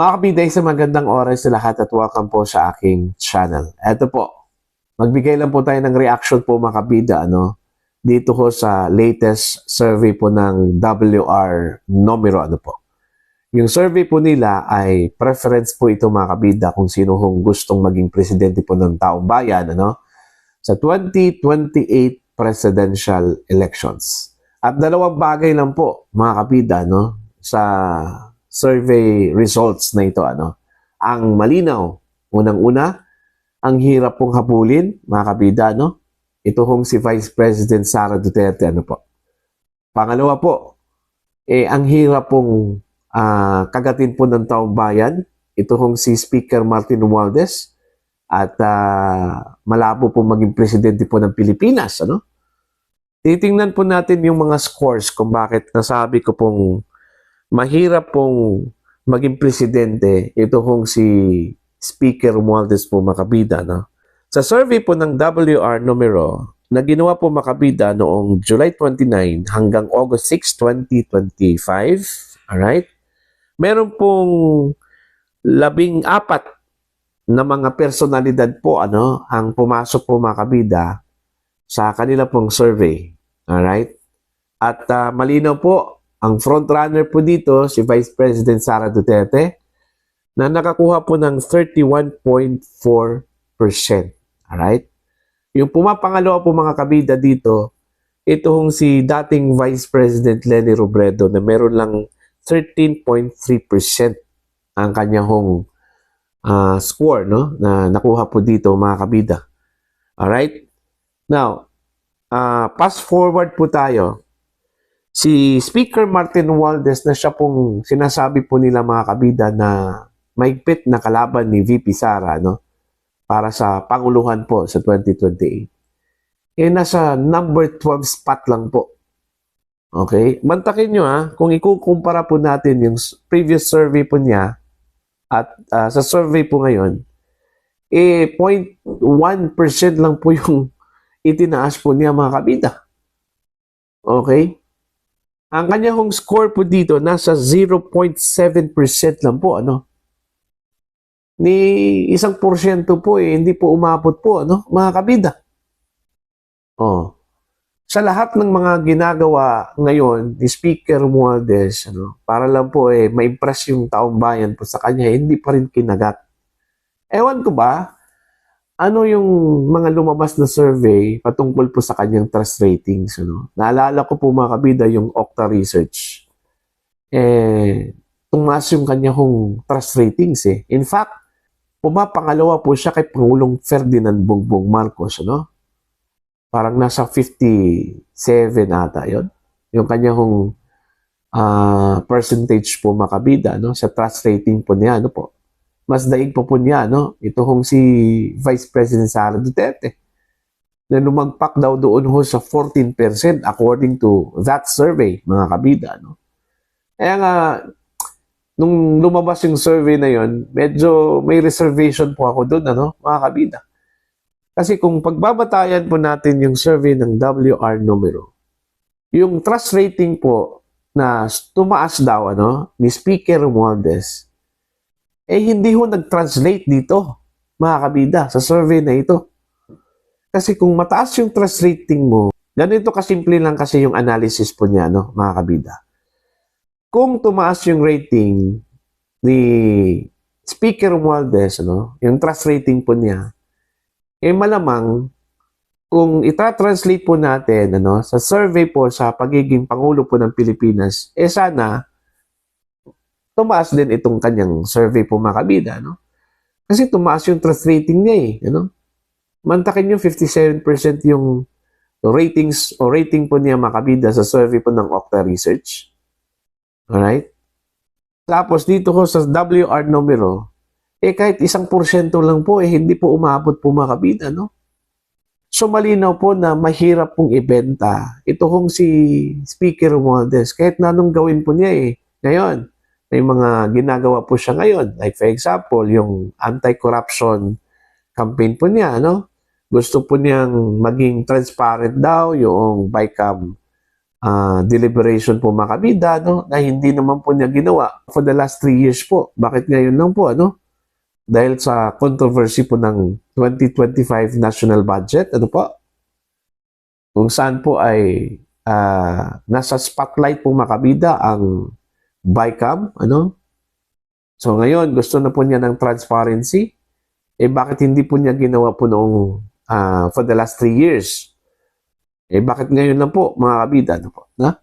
Mga kabida, isang magandang oras sa lahat at welcome po sa aking channel. Eto po, magbigay lang po tayo ng reaction po mga kabida, dito ho sa latest survey po ng WR Numero, Yung survey po nila ay preference po ito mga kabida kung sino hong gustong maging presidente po ng taong bayan, sa 2028 presidential elections. At dalawang bagay lang po mga kabida, sa survey results na ito, ang malinaw, unang-una, ang hirap pong habulin, mga kabida, ito hong si Vice President Sara Duterte, Pangalawa po, ang hirap pong kagatin po ng taong bayan, ito hong si Speaker Martin Romualdez, at malabo po maging presidente po ng Pilipinas, Titingnan po natin yung mga scores kung bakit nasabi ko pong mahirap pong maging presidente, ito hong si Speaker Romualdez po makabida. Sa survey po ng WR Numero na ginawa po makabida noong July 29 hanggang August 6, 2025, alright? Meron pong 14 na mga personalidad po ang pumasok po makabida sa kanila pong survey. Alright? At malinaw po, ang frontrunner po dito, si Vice President Sara Duterte, na nakakuha po ng 31.4%. Alright? Yung pumapangalawa po mga kabida dito, ito hong si dating Vice President Leni Robredo na meron lang 13.3% ang kanyang score, na nakuha po dito mga kabida. Alright? Now, fast forward po tayo. Si Speaker Martin Romualdez na siya pong sinasabi po nila mga kabida na maigpit na kalaban ni VP Sara para sa panguluhan po sa 2028. Nasa number 12 spot lang po. Okay? Mantakin nyo kung ikukumpara po natin yung previous survey po niya at sa survey po ngayon, 0.1% lang po yung itinaas po niya mga kabida. Okay? Ang kanyang score po dito nasa 0.7% lang po, Ni 1% po hindi po umabot po, mga kabida. Oh. Sa lahat ng mga ginagawa ngayon ni Speaker Romualdez, para lang po ma-impress yung taong bayan po sa kanya, hindi pa rin kinagat. Ewan ko ba, ano yung mga lumabas na survey patungkol po sa kanyang trust ratings, Naalala ko po mga kabida yung Okta Research. Tumaas yung kanyang trust ratings In fact, pumapangalawa po siya kay Pangulong Ferdinand Bongbong Marcos, Parang nasa 57 ata yon. Yung kanyang percentage po mga kabida, sa trust rating po niya, po. Mas daig po niya, ito hong si Vice President Sara Duterte na lumagpak daw doon sa 14% according to that survey, mga kabida, Kaya nga, nung lumabas yung survey na yon, medyo may reservation po ako doon, mga kabida. Kasi kung pagbabatayan po natin yung survey ng WR Numero, yung trust rating po na tumaas daw, ni Speaker Romualdez, hindi ho nag-translate dito, mga kabida, sa survey na ito. Kasi kung mataas yung trust rating mo, ganito kasimple lang kasi yung analysis po niya, mga kabida. Kung tumaas yung rating ni Speaker Romualdez, yung trust rating po niya, malamang kung ita-translate po natin sa survey po sa pagiging Pangulo po ng Pilipinas, sana tumaas din itong kanyang survey po mga kabida, Kasi tumaas yung trust rating niya Mantakin nyo 57% yung ratings o rating po niya mga kabida sa survey po ng Okta Research. Alright? Tapos dito ko sa WR Numero, kahit 1% lang po, hindi po umabot po mga kabida, So malinaw po na mahirap pong ibenta. Ito hong si Speaker Romualdez, kahit nanong gawin po niya ngayon, may mga ginagawa po siya ngayon. Like for example, yung anti-corruption campaign po niya, Gusto po niyang maging transparent daw yung BICAM deliberation po mga kabida, no, na hindi naman po niya ginawa for the last 3 years po. Bakit ngayon lang po, ano? Dahil sa controversy po ng 2025 national budget, ano po? Kung saan po ay nasa spotlight po mga kabida ang BICAM, ano? So ngayon, gusto na po niya ng transparency. Bakit hindi po niya ginawa po noong for the last 3 years? Bakit ngayon lang po, mga kabida? Ano po? Na?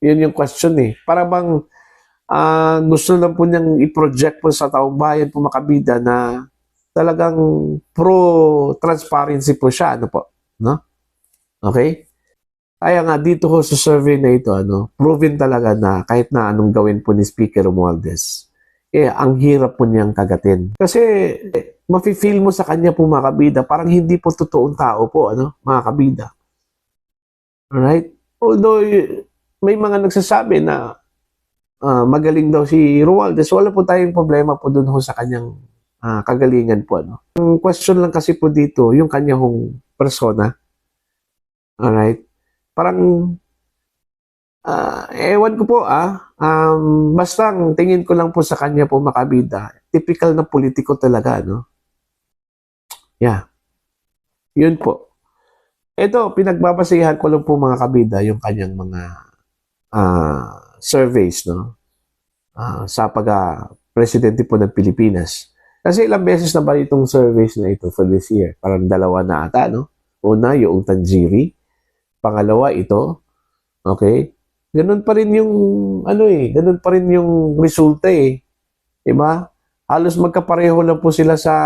Yun yung question eh. Para bang gusto lang po niyang i-project po sa taong bayan po, mga kabida, na talagang pro-transparency po siya. Ano po? No? Okay? Kaya nga dito ho sa survey na ito, ano, proven talaga na kahit na anong gawin po ni Speaker Romualdez, ang hirap po niyang kagatin. Kasi mafe-feel mo sa kanya po, mga kabida, parang hindi po totoong tao po, ano, mga kabida. Alright? Although may mga nagsasabi na magaling daw si Romualdez, wala po tayong problema po dun ho sa kanyang kagalingan po. Ano? Ang question lang kasi po dito, yung kanyang persona. Alright? Parang, ewan ko po basta ang tingin ko lang po sa kanya po, makabida, typical na politiko talaga, no? Yeah. Yun po. Ito, pinagbabasehan ko lang po, mga kabida, yung kanyang mga surveys, no? Sa pag-presidente po ng Pilipinas. Kasi ilang beses na ba itong surveys na ito for this year? Parang 2 na ata, no? Una, yung Tanjiri. Pangalawa, ito. Okay? Ganun pa rin yung, ganun pa rin yung resulta eh. Diba? Halos magkapareho lang po sila sa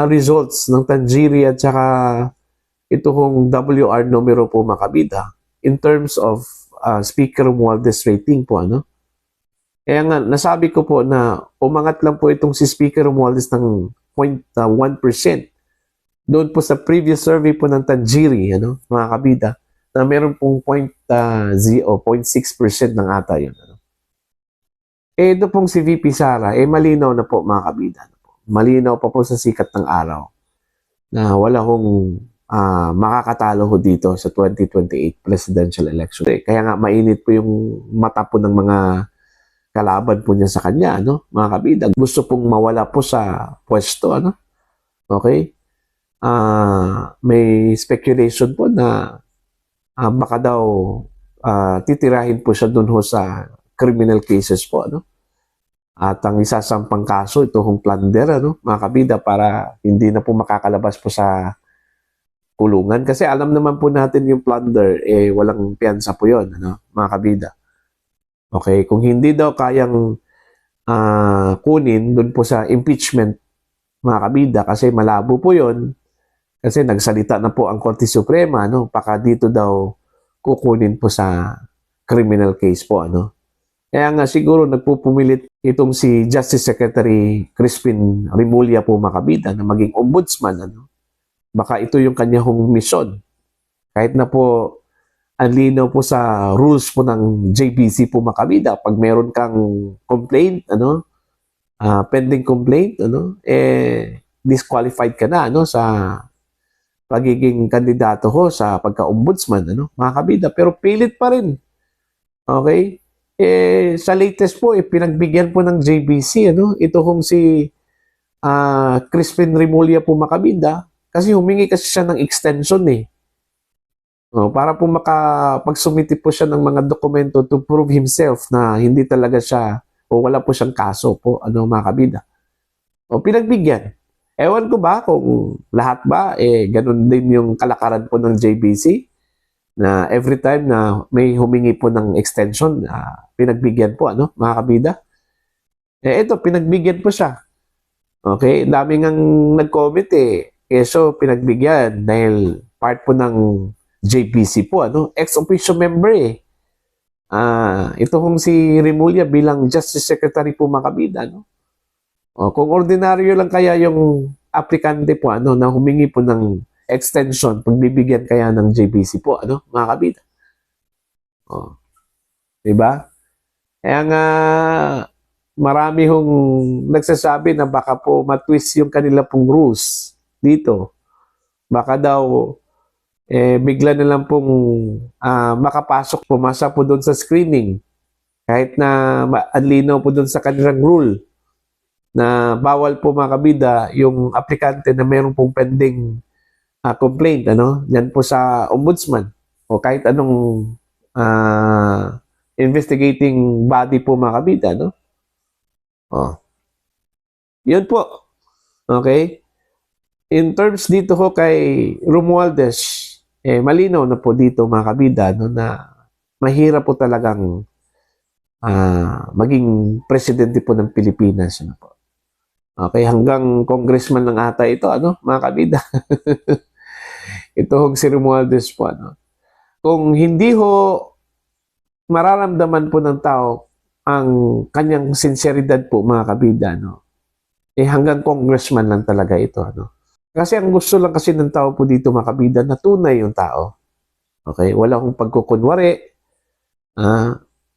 results ng Tanjiri at saka ito kong WR numero po, makabida in terms of Speaker Romualdez rating po, ano? Kaya nga, nasabi ko po na umangat lang po itong si Speaker Romualdez ng 0.1%. Doon po sa previous survey po ng Tanjiri, ano, mga kabida, na meron pong 0.6% ng ata yun. Ano? Ito pong si VP Sara, malinaw na po, mga kabida. Malinaw pa po sa sikat ng araw na wala hong makakatalo ho dito sa 2028 presidential election. Kaya nga mainit po yung mata po ng mga kalaban po niya sa kanya, ano, mga kabida. Gusto pong mawala po sa pwesto, ano? Okay? May speculation po na baka daw titirahin po siya dun ho sa criminal cases po, ano? At ang isasampang kaso, ito hong plunder, ano, mga kabida, para hindi na po makakalabas po sa kulungan. Kasi alam naman po natin yung plunder, walang piyansa po yun, ano, mga kabida. Okay, kung hindi daw kayang kunin dun po sa impeachment, mga kabida, kasi malabo po yun, kasi nagsalita na po ang Korte Suprema, no, baka dito daw kukunin po sa criminal case po, ano. Kaya nga siguro nagpupumilit itong si Justice Secretary Crispin Remulla po, mga kabida, na maging ombudsman, ano. Baka ito yung kanyang mission. Kahit na po ang linaw po sa rules po ng JBC po, mga kabida, pag meron kang complaint, ano, pending complaint, ano, disqualified ka na, ano, sa pagiging kandidato ho sa pagka-ombudsman, ano, mga kabida. Pero pilit pa rin. Okay? Sa latest po, pinagbigyan po ng JBC, ano, ito hong si Crispin Remulla po, mga kabida, kasi humingi kasi siya ng extension eh. Para po pag-sumiti po siya ng mga dokumento to prove himself na hindi talaga siya o wala po siyang kaso po, ano, mga kabida. Pinagbigyan. Ewan ko ba kung lahat ba, ganun din yung kalakaran po ng JBC na every time na may humingi po ng extension, pinagbigyan po, ano, mga kabida. Ito, pinagbigyan po siya. Okay? Dami ngang nag-comment so, pinagbigyan dahil part po ng JBC po, ano, ex-officio member ito kung si Remulla bilang Justice Secretary po, mga kabida, no? Kung ordinaryo lang kaya yung aplikante po, ano, na humingi po ng extension, pagbibigyan kaya ng JBC po, ano, mga kabida. Diba? Kaya nga marami hong nagsasabi na baka po matwist yung kanila pong rules dito. Baka daw bigla na lang pong makapasok, pumasa po doon sa screening. Kahit na ang linaw po doon sa kanilang rule na bawal po mga kabida yung aplikante na meron pong pending complaint, yan po sa ombudsman o kahit anong investigating body po mga kabida, Oh. Yun po. Okay? In terms dito ho kay Romualdez, malinaw na po dito mga kabida, na mahirap po talagang maging presidente po ng Pilipinas. Po. Okay, hanggang congressman lang ata ito, mga kabida. Ito hong si Romualdez po, Kung hindi ho mararamdaman po ng tao ang kanyang sinseridad po, mga kabida, hanggang congressman lang talaga ito, Kasi ang gusto lang kasi ng tao po dito, mga kabida, na tunay yung tao. Okay? Wala akong pagkukunwari.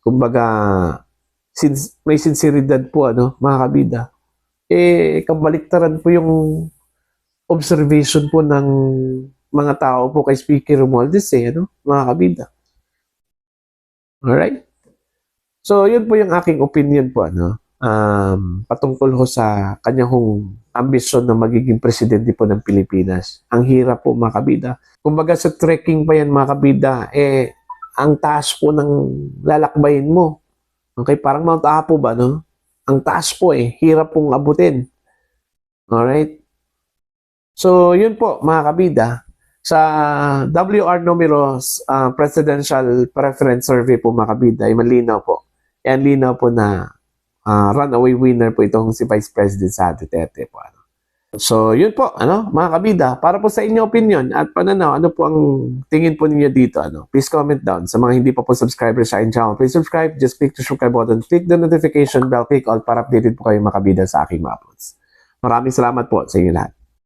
Kumbaga, may sinseridad po, mga kabida. Kabaliktaran po yung observation po ng mga tao po kay Speaker Romualdez, mga kabida. Alright? So, yun po yung aking opinion po, patungkol ho sa kanyang ambisyon na magiging presidente po ng Pilipinas. Ang hirap po, mga kabida. Kumbaga sa trekking pa yan, mga kabida, ang taas po ng lalakbayin mo. Okay, parang Mount Apo ba, Ang taas po hirap pong abutin. Alright? So, yun po, mga kabida. Sa WR Numeros Presidential Preference Survey po, mga kabida, ay malinaw po. Yan linaw po na runaway winner po itong si Vice President Sara Duterte po. So, yun po, mga kabida, para po sa inyong opinion at pananaw, ano po ang tingin po ninyo dito, Please comment down. Sa mga hindi pa po subscriber sa aking channel, please subscribe. Just click the subscribe button, click the notification bell, click all para updated po kayo, mga kabida, sa aking mga uploads. Maraming salamat po sa inyo lahat.